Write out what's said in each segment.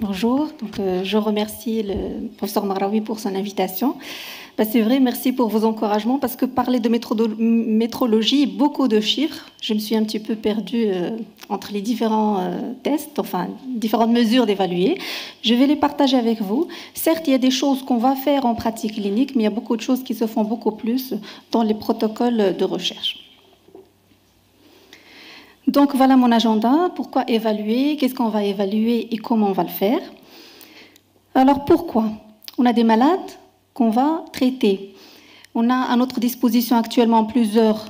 Bonjour, je remercie le professeur Marawi pour son invitation. C'est vrai, merci pour vos encouragements parce que parler de métrologie, beaucoup de chiffres, je me suis un petit peu perdue entre les différents tests, enfin différentes mesures d'évaluer. Je vais les partager avec vous. Certes, il y a des choses qu'on va faire en pratique clinique, mais il y a beaucoup de choses qui se font beaucoup plus dans les protocoles de recherche. Donc voilà mon agenda. Pourquoi évaluer? Qu'est-ce qu'on va évaluer et comment on va le faire? Alors pourquoi? On a des malades qu'on va traiter. On a à notre disposition actuellement plusieurs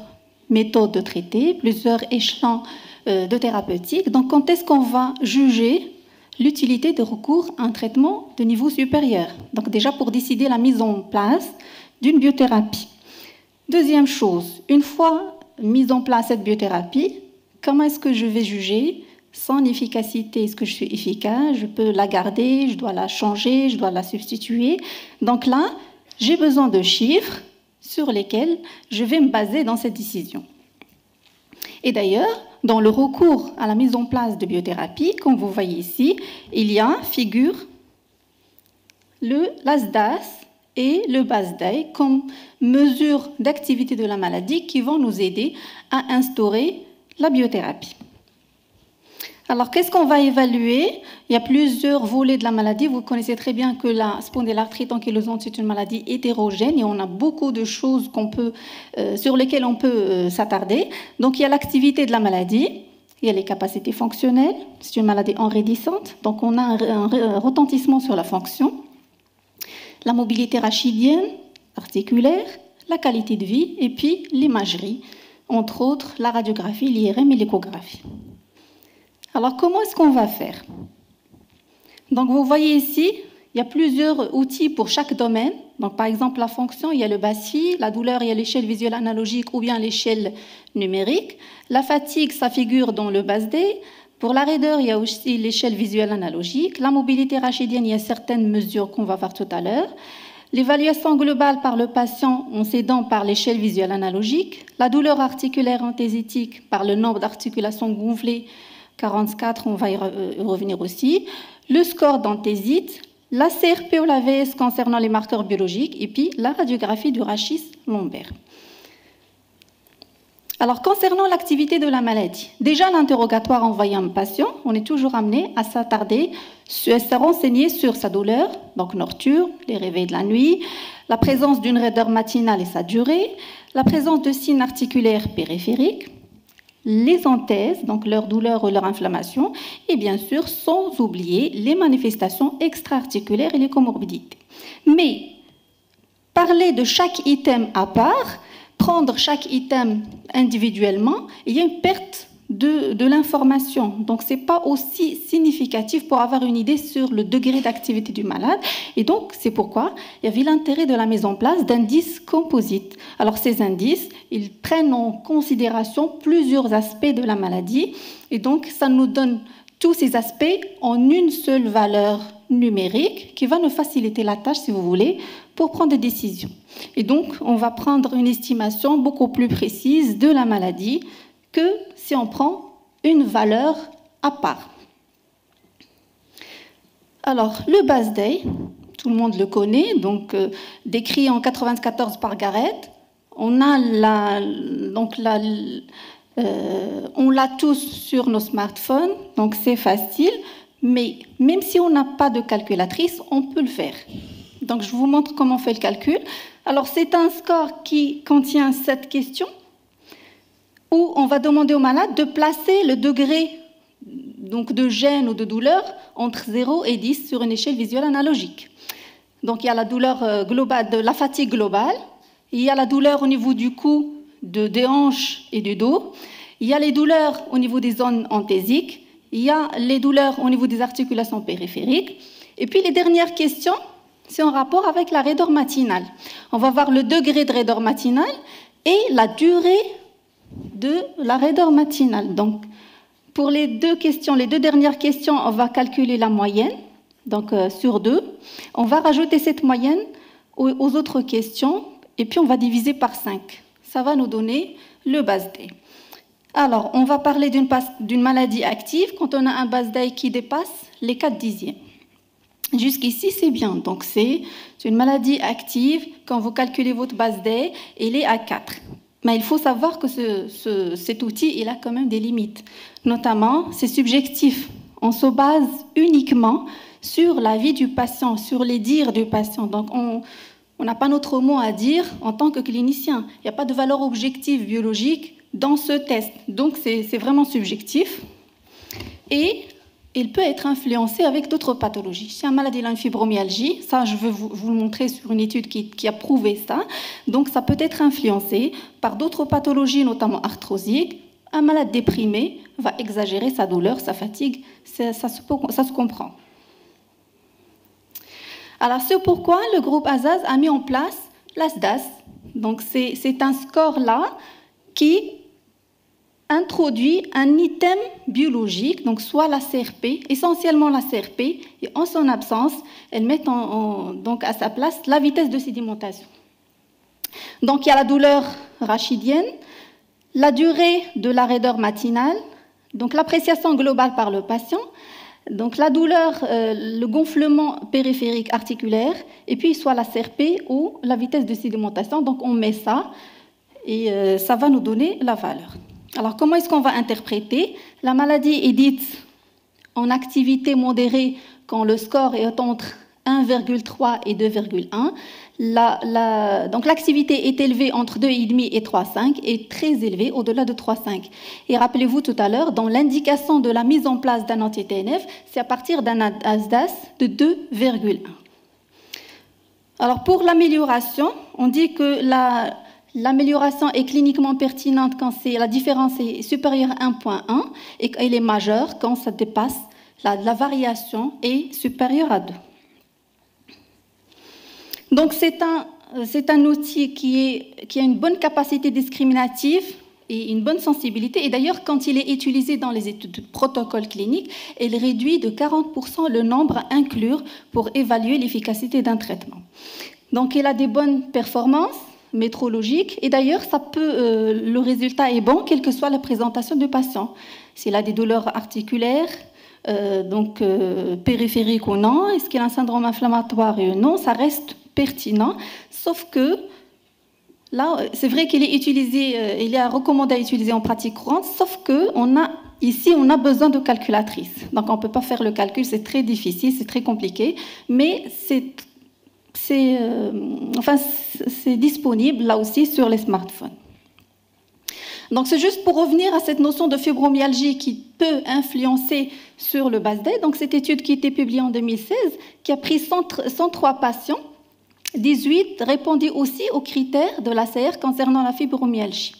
méthodes de traiter, plusieurs échelons de thérapeutique. Donc quand est-ce qu'on va juger l'utilité de recours à un traitement de niveau supérieur? Donc déjà pour décider la mise en place d'une biothérapie. Deuxième chose, une fois mise en place cette biothérapie, comment est-ce que je vais juger son efficacité? Est-ce que je suis efficace? Je peux la garder, je dois la changer, je dois la substituer. Donc là, j'ai besoin de chiffres sur lesquels je vais me baser dans cette décision. Et d'ailleurs, dans le recours à la mise en place de biothérapie, comme vous voyez ici, il y a figure l'ASDAS et le BASDAI comme mesures d'activité de la maladie qui vont nous aider à instaurer la biothérapie. Alors, qu'est-ce qu'on va évaluer? Il y a plusieurs volets de la maladie. Vous connaissez très bien que la spondylarthrite ankylosante, c'est une maladie hétérogène et on a beaucoup de choses sur lesquelles on peut s'attarder. Donc, il y a l'activité de la maladie, il y a les capacités fonctionnelles, c'est une maladie enraidissante, donc on a un retentissement sur la fonction, la mobilité rachidienne, articulaire, la qualité de vie et puis l'imagerie, entre autres la radiographie, l'IRM et l'échographie. Alors, comment est-ce qu'on va faire? Donc, vous voyez ici, il y a plusieurs outils pour chaque domaine. Donc, par exemple, la fonction, il y a le BASFI, la douleur, il y a l'échelle visuelle analogique ou bien l'échelle numérique. La fatigue, ça figure dans le BASD. Pour la raideur, il y a aussi l'échelle visuelle analogique. La mobilité rachidienne, il y a certaines mesures qu'on va voir tout à l'heure. L'évaluation globale par le patient en s'aidant par l'échelle visuelle analogique. La douleur articulaire anthésitique par le nombre d'articulations gonflées, 44, on va y revenir aussi. Le score d'anthésite, la CRP ou la VS concernant les marqueurs biologiques et puis la radiographie du rachis lombaire. Alors, concernant l'activité de la maladie, déjà l'interrogatoire envoyé à un patient, on est toujours amené à s'attarder, à se renseigner sur sa douleur, donc nocturne, les réveils de la nuit, la présence d'une raideur matinale et sa durée, la présence de signes articulaires périphériques, les anthèses, donc leur douleur ou leur inflammation, et bien sûr, sans oublier les manifestations extra-articulaires et les comorbidités. Mais parler de chaque item à part, prendre chaque item individuellement, il y a une perte de l'information. Donc, ce n'est pas aussi significatif pour avoir une idée sur le degré d'activité du malade. Et donc, c'est pourquoi il y avait l'intérêt de la mise en place d'indices composites. Alors, ces indices, ils prennent en considération plusieurs aspects de la maladie. Et donc, ça nous donne tous ces aspects en une seule valeur numérique qui va nous faciliter la tâche, si vous voulez, pour prendre des décisions. Et donc, on va prendre une estimation beaucoup plus précise de la maladie que si on prend une valeur à part. Alors, le BASDAI, tout le monde le connaît, donc décrit en 1994 par Garrett. On l'a tous sur nos smartphones, donc c'est facile, mais même si on n'a pas de calculatrice, on peut le faire. Donc, je vous montre comment on fait le calcul. Alors, c'est un score qui contient 7 questions où on va demander au malade de placer le degré donc, de gêne ou de douleur entre 0 et 10 sur une échelle visuelle analogique. Donc, il y a la douleur globale, la fatigue globale, il y a la douleur au niveau du cou, des hanches et du dos, il y a les douleurs au niveau des zones anthésiques, il y a les douleurs au niveau des articulations périphériques, et puis les dernières questions, c'est en rapport avec la raideur matinale. On va voir le degré de raideur matinale et la durée de la raideur matinale. Donc, pour les deux dernières questions, on va calculer la moyenne, donc sur 2. On va rajouter cette moyenne aux autres questions et puis on va diviser par 5. Ça va nous donner le BASD. Alors, on va parler d'une maladie active quand on a un BASD qui dépasse les 4 dixièmes. Jusqu'ici, c'est bien. Donc, c'est une maladie active. Quand vous calculez votre base D, elle est à 4. Mais il faut savoir que cet outil, il a quand même des limites. Notamment, c'est subjectif. On se base uniquement sur l'avis du patient, sur les dires du patient. Donc, on n'a pas notre mot à dire en tant que clinicien. Il n'y a pas de valeur objective biologique dans ce test. Donc, c'est vraiment subjectif. Et il peut être influencé avec d'autres pathologies. Si un malade a une fibromyalgie, ça je vais vous le montrer sur une étude qui a prouvé ça, donc ça peut être influencé par d'autres pathologies, notamment arthrosiques. Un malade déprimé va exagérer sa douleur, sa fatigue, ça se comprend. Alors c'est pourquoi le groupe ASAS a mis en place l'ASDAS. Donc c'est un score là qui introduit un item biologique, donc soit la CRP, essentiellement la CRP, et en son absence, elle met donc à sa place la vitesse de sédimentation. Donc il y a la douleur rachidienne, la durée de la raideur matinale, donc l'appréciation globale par le patient, donc la douleur, le gonflement périphérique articulaire, et puis soit la CRP ou la vitesse de sédimentation. Donc on met ça et ça va nous donner la valeur. Alors, comment est-ce qu'on va interpréter? La maladie est dite en activité modérée quand le score est entre 1,3 et 2,1. Donc, l'activité est élevée entre 2,5 et 3,5 et très élevée au-delà de 3,5. Et rappelez-vous tout à l'heure, dans l'indication de la mise en place d'un anti-TNF, c'est à partir d'un ASDAS de 2,1. Alors, pour l'amélioration, on dit que l'amélioration est cliniquement pertinente quand la différence est supérieure à 1,1 et qu'elle est majeure quand ça dépasse, la variation est supérieure à 2. Donc c'est un outil qui a une bonne capacité discriminative et une bonne sensibilité. Et d'ailleurs, quand il est utilisé dans les études de protocole clinique, il réduit de 40% le nombre à inclure pour évaluer l'efficacité d'un traitement. Donc il a des bonnes performances métrologique, et d'ailleurs le résultat est bon quelle que soit la présentation du patient. S'il a des douleurs articulaires, périphériques ou non, est-ce qu'il a un syndrome inflammatoire ou non, ça reste pertinent, sauf que là, c'est vrai qu'il est utilisé, il est recommandé à utiliser en pratique courante, sauf que ici, on a besoin de calculatrices. Donc, on ne peut pas faire le calcul, c'est très difficile, c'est très compliqué, mais c'est disponible là aussi sur les smartphones. Donc c'est juste pour revenir à cette notion de fibromyalgie qui peut influencer sur le BASD. Donc cette étude qui a été publiée en 2016, qui a pris 103 patients, 18 répondaient aussi aux critères de l'ACR concernant la fibromyalgie.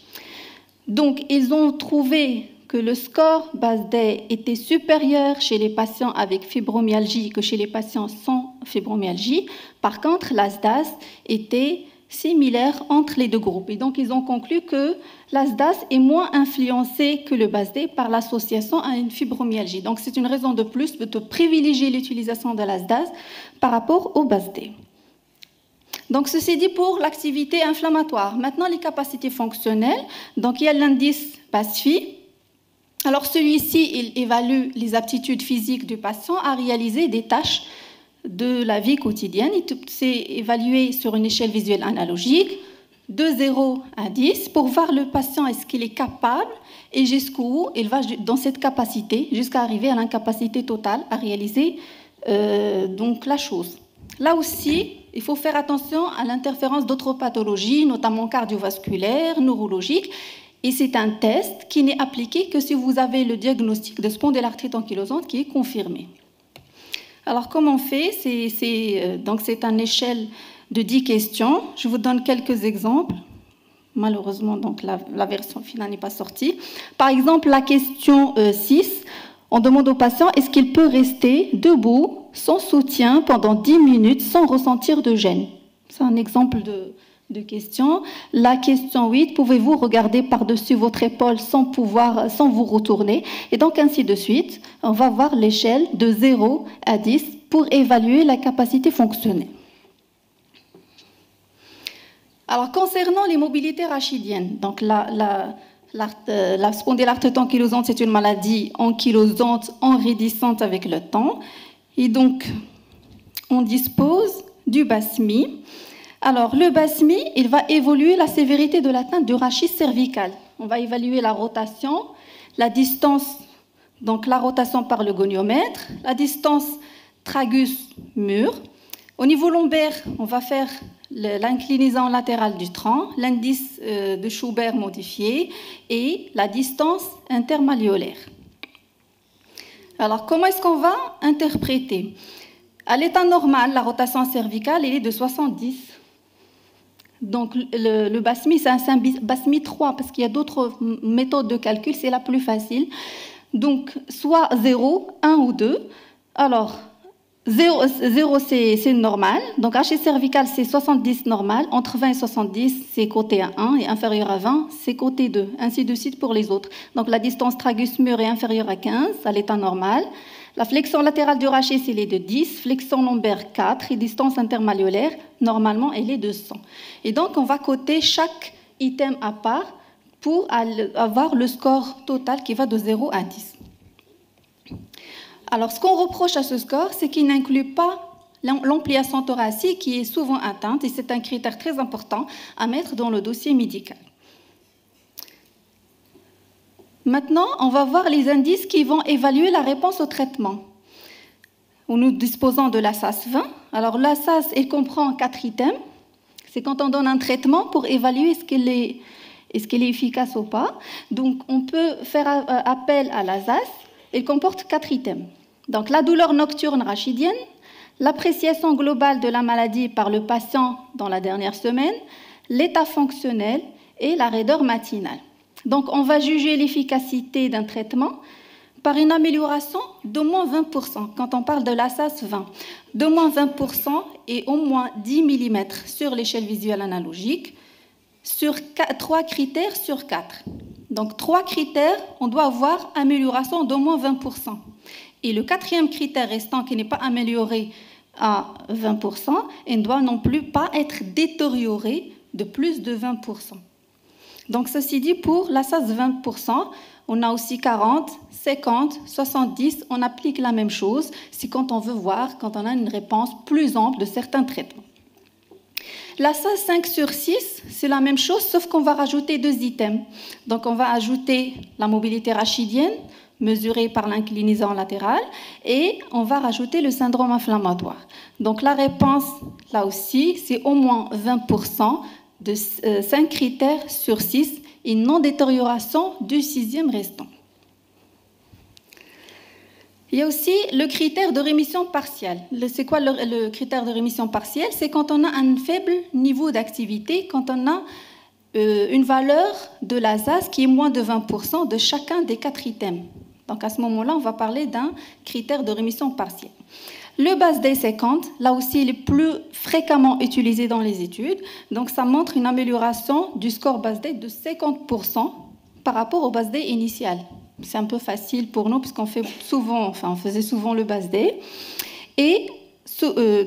Donc ils ont trouvé que le score BASD était supérieur chez les patients avec fibromyalgie que chez les patients sans fibromyalgie. Par contre, l'ASDAS était similaire entre les deux groupes. Et donc, ils ont conclu que l'ASDAS est moins influencé que le BASD par l'association à une fibromyalgie. Donc, c'est une raison de plus de privilégier l'utilisation de l'ASDAS par rapport au BASD. Donc, ceci dit pour l'activité inflammatoire. Maintenant, les capacités fonctionnelles. Donc, il y a l'indice PASFI. Alors, celui-ci, il évalue les aptitudes physiques du patient à réaliser des tâches de la vie quotidienne. C'est évalué sur une échelle visuelle analogique, de 0 à 10, pour voir le patient, est-ce qu'il est capable et jusqu'où il va dans cette capacité, jusqu'à arriver à l'incapacité totale à réaliser donc la chose. Là aussi, il faut faire attention à l'interférence d'autres pathologies, notamment cardiovasculaires, neurologiques. Et c'est un test qui n'est appliqué que si vous avez le diagnostic de spondylarthrite ankylosante qui est confirmé. Alors, comment on fait? C'est une échelle de 10 questions. Je vous donne quelques exemples. Malheureusement, donc, la version finale n'est pas sortie. Par exemple, la question 6, on demande au patient est-ce qu'il peut rester debout sans soutien pendant 10 minutes sans ressentir de gêne? C'est un exemple de question. La question 8, pouvez-vous regarder par-dessus votre épaule sans vous retourner? Et donc ainsi de suite, on va voir l'échelle de 0 à 10 pour évaluer la capacité fonctionnelle. Alors concernant les mobilités rachidiennes, donc la spondylarthrite ankylosante, c'est une maladie ankylosante enraidissante avec le temps. Et donc, on dispose du BASMI. Alors, le BASMI, il va évoluer la sévérité de l'atteinte du rachis cervical. On va évaluer la rotation, la distance, donc la rotation par le goniomètre, la distance tragus-mur. Au niveau lombaire, on va faire l'inclinaison latérale du tronc, l'indice de Schubert modifié et la distance intermalléolaire. Alors, comment est-ce qu'on va interpréter? À l'état normal, la rotation cervicale elle est de 70. Donc, le BASMI, c'est un BASMI 3 parce qu'il y a d'autres méthodes de calcul, c'est la plus facile. Donc, soit 0, 1 ou 2. Alors, 0 c'est normal. Donc, rachis cervical, c'est 70 normal. Entre 20 et 70, c'est coté à 1. Et inférieur à 20, c'est coté 2. Ainsi de suite pour les autres. Donc, la distance tragus-mur est inférieure à 15 à l'état normal. La flexion latérale du rachis, elle est de 10. Flexion lombaire, 4. Et distance intermalléolaire, normalement, elle est de 100. Et donc, on va coter chaque item à part pour avoir le score total qui va de 0 à 10. Alors, ce qu'on reproche à ce score, c'est qu'il n'inclut pas l'ampliation thoracique qui est souvent atteinte et c'est un critère très important à mettre dans le dossier médical. Maintenant, on va voir les indices qui vont évaluer la réponse au traitement. Nous disposons de l'ASAS 20. Alors, l'ASAS, il comprend 4 items. C'est quand on donne un traitement pour évaluer est-ce qu'il est efficace ou pas. Donc, on peut faire appel à l'ASAS. Il comporte 4 items. Donc, la douleur nocturne rachidienne, l'appréciation globale de la maladie par le patient dans la dernière semaine, l'état fonctionnel et la raideur matinale. Donc, on va juger l'efficacité d'un traitement par une amélioration d'au moins 20%. Quand on parle de l'ASAS 20, d'au moins 20% et au moins 10 mm sur l'échelle visuelle analogique, sur 3 critères sur 4. Donc, 3 critères, on doit avoir amélioration d'au moins 20%. Et le 4e critère restant qui n'est pas amélioré à 20%, il ne doit non plus pas être détérioré de plus de 20%. Donc, ceci dit, pour l'ASAS 20%, on a aussi 40, 50, 70, on applique la même chose. C'est quand on veut voir, quand on a une réponse plus ample de certains traitements. L'ASAS 5 sur 6, c'est la même chose, sauf qu'on va rajouter 2 items. Donc, on va ajouter la mobilité rachidienne, mesurée par l'inclinaison latérale, et on va rajouter le syndrome inflammatoire. Donc, la réponse, là aussi, c'est au moins 20% de 5 critères sur 6 et non-détérioration du 6e restant. Il y a aussi le critère de rémission partielle. C'est quoi le critère de rémission partielle? C'est quand on a un faible niveau d'activité, quand on a une valeur de l'ASAS qui est moins de 20% de chacun des 4 items. Donc à ce moment-là, on va parler d'un critère de rémission partielle. Le BASD 50, là aussi, il est plus fréquemment utilisé dans les études. Donc ça montre une amélioration du score BASD de 50% par rapport au BASD initial. C'est un peu facile pour nous puisqu'on fait souvent, on faisait souvent le BASD. Et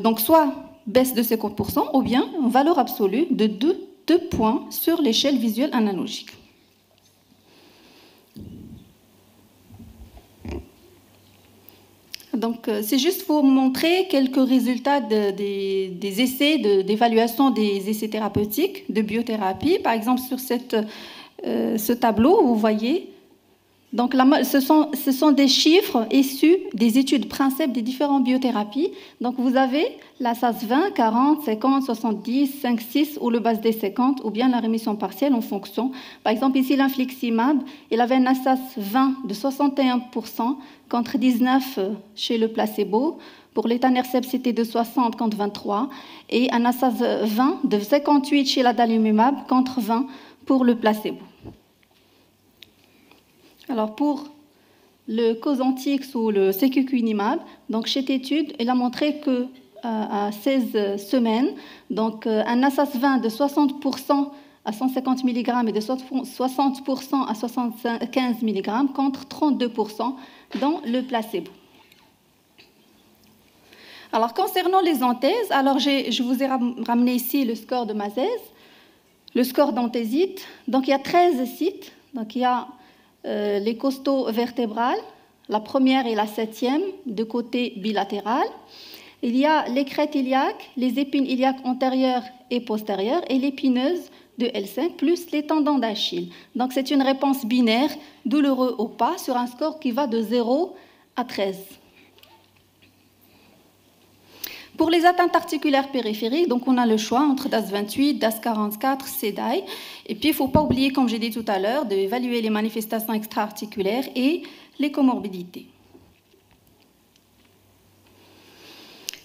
donc soit baisse de 50% ou bien une valeur absolue de 2 points sur l'échelle visuelle analogique. Donc, c'est juste pour montrer quelques résultats des essais d'évaluation des essais thérapeutiques de biothérapie. Par exemple, sur ce tableau, vous voyez, donc ce sont des chiffres issus des études principes des différentes biothérapies. Donc, vous avez l'ASAS 20, 40, 50, 70, 5, 6 ou le BASD 50 ou bien la rémission partielle en fonction. Par exemple, ici, l'infliximab, il avait un ASAS 20 de 61% contre 19 chez le placebo. Pour l'étanercept, c'était de 60 contre 23. Et un ASAS 20 de 58 chez l'adalimumab contre 20 pour le placebo. Alors, pour le Cosentyx ou le secukinumab, donc cette étude, elle a montré que à 16 semaines, donc un ASAS 20 de 60% à 150 mg et de 60% à 75 mg contre 32% dans le placebo. Alors, concernant les anthèses, alors je vous ai ramené ici le score de Mazès, le score d'anthésite. Donc, il y a 13 sites. Donc, il y a les costaux vertébrales, la première et la 7e, de côté bilatéral. il y a les crêtes iliaques, les épines iliaques antérieures et postérieures et l'épineuse de L5 plus les tendons d'Achille. Donc c'est une réponse binaire, douloureux ou pas, sur un score qui va de 0 à 13. Pour les atteintes articulaires périphériques, donc on a le choix entre DAS28, DAS44, CEDAI. Et puis il ne faut pas oublier, comme j'ai dit tout à l'heure, d'évaluer les manifestations extra-articulaires et les comorbidités.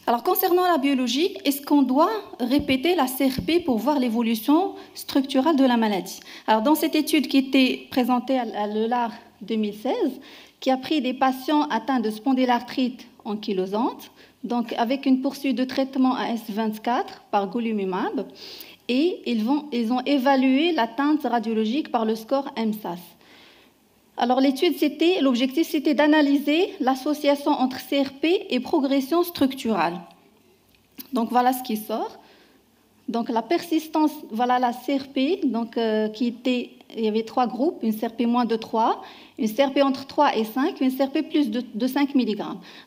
Alors concernant la biologie, est-ce qu'on doit répéter la CRP pour voir l'évolution structurelle de la maladie? Alors dans cette étude qui était présentée à l'EULAR 2016, qui a pris des patients atteints de spondylarthrite ankylosante, donc avec une poursuite de traitement AS24 par golimumab, et ils ont évalué l'atteinte radiologique par le score MSAS. Alors l'objectif c'était d'analyser l'association entre CRP et progression structurale. Donc voilà ce qui sort. Donc la persistance, voilà la CRP, donc, il y avait 3 groupes, une CRP moins de 3, une CRP entre 3 et 5, une CRP plus de 5 mg.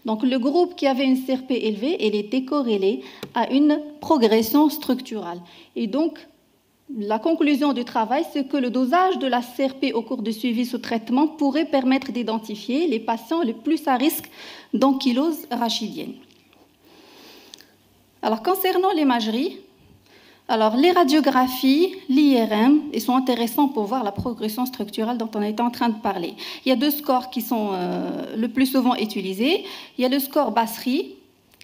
Donc le groupe qui avait une CRP élevée, elle était corrélée à une progression structurale. Et donc la conclusion du travail, c'est que le dosage de la CRP au cours du suivi sous traitement pourrait permettre d'identifier les patients les plus à risque d'ankylose rachidienne. Alors, concernant l'imagerie, alors les radiographies, l'IRM, ils sont intéressants pour voir la progression structurelle dont on était en train de parler. Il y a 2 scores qui sont le plus souvent utilisés. Il y a le score Basri,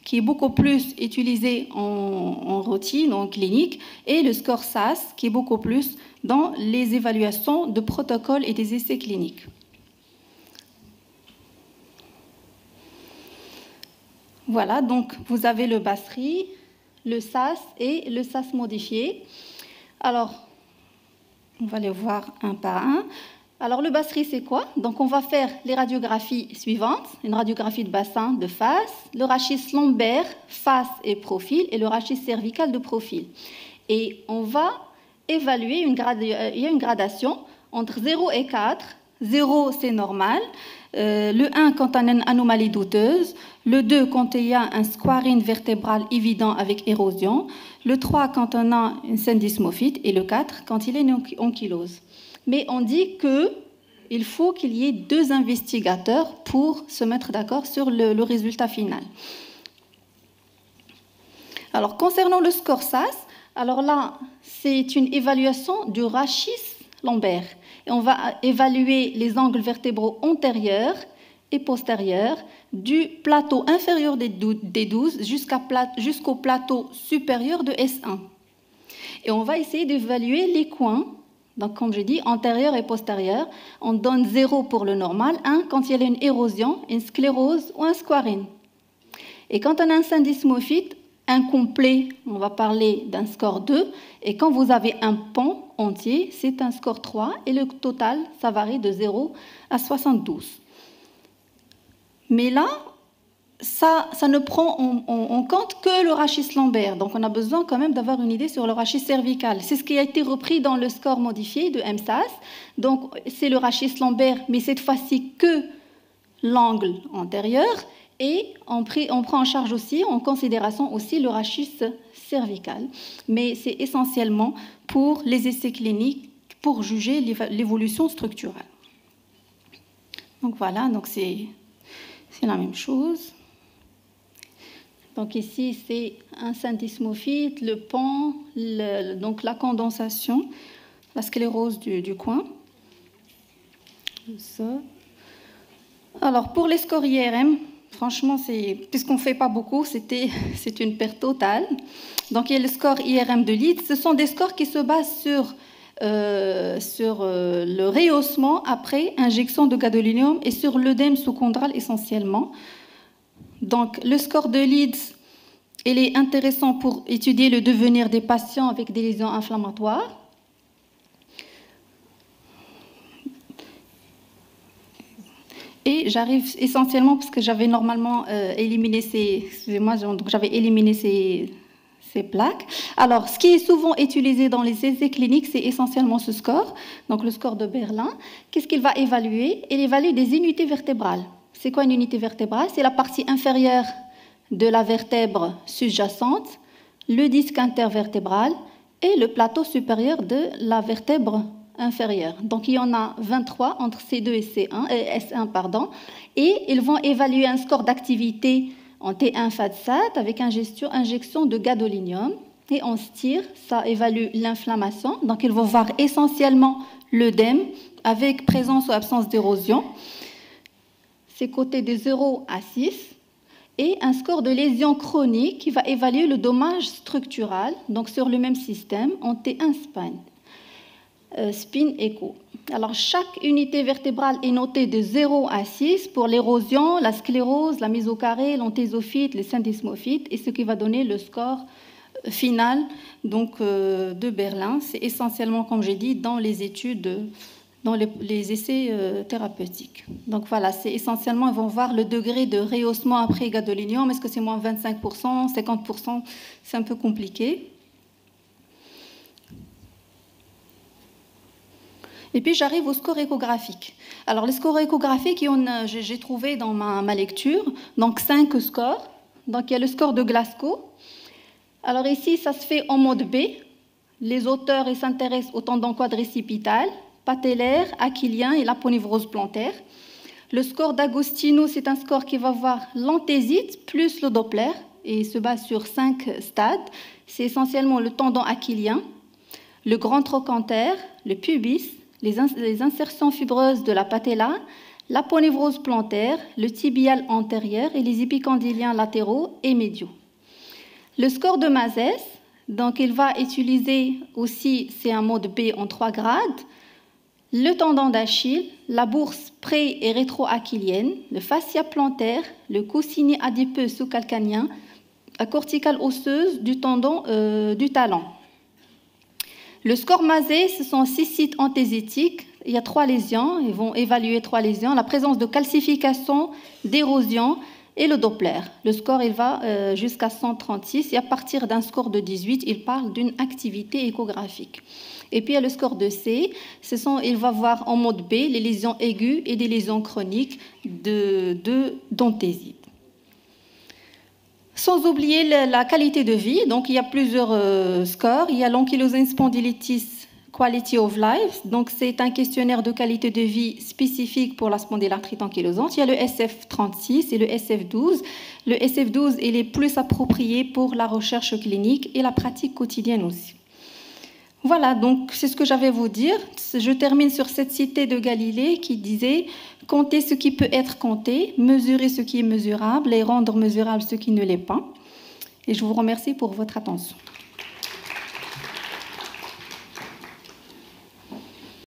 qui est beaucoup plus utilisé en routine, en clinique, et le score SAS, qui est beaucoup plus dans les évaluations de protocoles et des essais cliniques. Voilà, donc vous avez le Basri, le SAS et le SAS modifié. Alors, on va les voir un par un. Alors, le Basri, c'est quoi? Donc, on va faire les radiographies suivantes. Une radiographie de bassin de face, le rachis lombaire, face et profil, et le rachis cervical de profil. Et on va évaluer, il y a une gradation entre 0 et 4. 0, c'est normal. Le 1, quand on a une anomalie douteuse. Le 2, quand il y a un squarine vertébral évident avec érosion. Le 3, quand on a une syndesmophite. Et le 4, quand il y a une ankylose. Mais on dit qu'il faut qu'il y ait 2 investigateurs pour se mettre d'accord sur le résultat final. Alors, concernant le score SAS, alors là, c'est une évaluation du rachis lombaire. Et on va évaluer les angles vertébraux antérieurs et postérieurs du plateau inférieur des 12 jusqu'au plateau supérieur de S1. Et on va essayer d'évaluer les coins. Donc, comme je dis, antérieur et postérieur, on donne 0 pour le normal, 1 quand il y a une érosion, une sclérose ou un squarine. Et quand on a un syndesmophite incomplet, on va parler d'un score 2. Et quand vous avez un pont entier, c'est un score 3. Et le total, ça varie de 0 à 72. Mais là, ça ne prend en compte que le rachis lombaire. Donc, on a besoin quand même d'avoir une idée sur le rachis cervical. C'est ce qui a été repris dans le score modifié de MSAS. Donc, c'est le rachis lombaire, mais cette fois-ci que l'angle antérieur. Et on prend en charge aussi, en considération aussi, le rachis cervical. Mais c'est essentiellement pour les essais cliniques, pour juger l'évolution structurelle. Donc, voilà, donc c'est la même chose. Donc ici, c'est un syndesmophite, le pont, donc la condensation, la sclérose du coin. Ça. Alors, pour les scores IRM, franchement, puisqu'on ne fait pas beaucoup, c'est une perte totale. Donc, il y a le score IRM de Leeds. Ce sont des scores qui se basent sur le rehaussement après injection de gadolinium et sur l'œdème sous-chondral essentiellement. Donc, le score de Leeds, il est intéressant pour étudier le devenir des patients avec des lésions inflammatoires. Et j'arrive essentiellement parce que j'avais normalement éliminé j'avais éliminé ces plaques. Alors, ce qui est souvent utilisé dans les essais cliniques, c'est essentiellement ce score, donc le score de Berlin. Qu'est-ce qu'il va évaluer? Il évalue des unités vertébrales. C'est quoi une unité vertébrale? C'est la partie inférieure de la vertèbre sous-jacente, le disque intervertébral et le plateau supérieur de la vertèbre inférieure. Donc, il y en a 23 entre C2 et S1, et ils vont évaluer un score d'activité en T1 FAD-SAT avec injection de gadolinium. Et en STIR, ça évalue l'inflammation. Donc, ils vont voir essentiellement l'œdème avec présence ou absence d'érosion. C'est coté de 0 à 6. Et un score de lésion chronique qui va évaluer le dommage structural, donc sur le même système, en T1 spin écho. Alors, chaque unité vertébrale est notée de 0 à 6 pour l'érosion, la sclérose, la mise au carré, l'antésophyte, les syndesmophytes, et ce qui va donner le score final donc, de Berlin. C'est essentiellement, comme j'ai dit, dans les études, dans les essais thérapeutiques. Donc voilà, c'est essentiellement, ils vont voir le degré de rehaussement après gadolinium. Est-ce que c'est moins 25%, 50%? C'est un peu compliqué. Et puis j'arrive au score échographique. Alors les scores échographiques, j'ai trouvé dans ma lecture, donc 5 scores. Donc il y a le score de Glasgow. Alors ici, ça se fait en mode B. Les auteurs s'intéressent au tendon quadricipital, patellaire, achillien et l'aponévrose plantaire. Le score d'Agostino, c'est un score qui va voir l'anthésite plus le Doppler et se base sur 5 stades. C'est essentiellement le tendon achillien, le grand trochanter, le pubis, les insertions fibreuses de la patella, l'aponévrose plantaire, le tibial antérieur et les épicondyliens latéraux et médiaux. Le score de Mazès, donc il va utiliser aussi, c'est un mode B en 3 grades, le tendon d'Achille, la bourse pré- et rétro-achillienne, le fascia plantaire, le coussinet adipeux sous-calcanien, la corticale osseuse du tendon du talon. Le score Mazès, ce sont 6 sites anthésétiques. Il y a 3 lésions, ils vont évaluer 3 lésions, la présence de calcification, d'érosion et le Doppler. Le score, il va jusqu'à 136 et à partir d'un score de 18, il parle d'une activité échographique. Et puis, il y a le score de C. Il va voir en mode B les lésions aiguës et des lésions chroniques d'anthésite. Sans oublier la qualité de vie. Donc, il y a plusieurs scores. Il y a l'ankylosing spondylitis Quality of Life. Donc, c'est un questionnaire de qualité de vie spécifique pour la spondylarthrite ankylosante. Il y a le SF36 et le SF12. Le SF12, il est plus approprié pour la recherche clinique et la pratique quotidienne aussi. Voilà, donc c'est ce que j'avais à vous dire. Je termine sur cette cité de Galilée qui disait « Compter ce qui peut être compté, mesurer ce qui est mesurable et rendre mesurable ce qui ne l'est pas ». Et je vous remercie pour votre attention.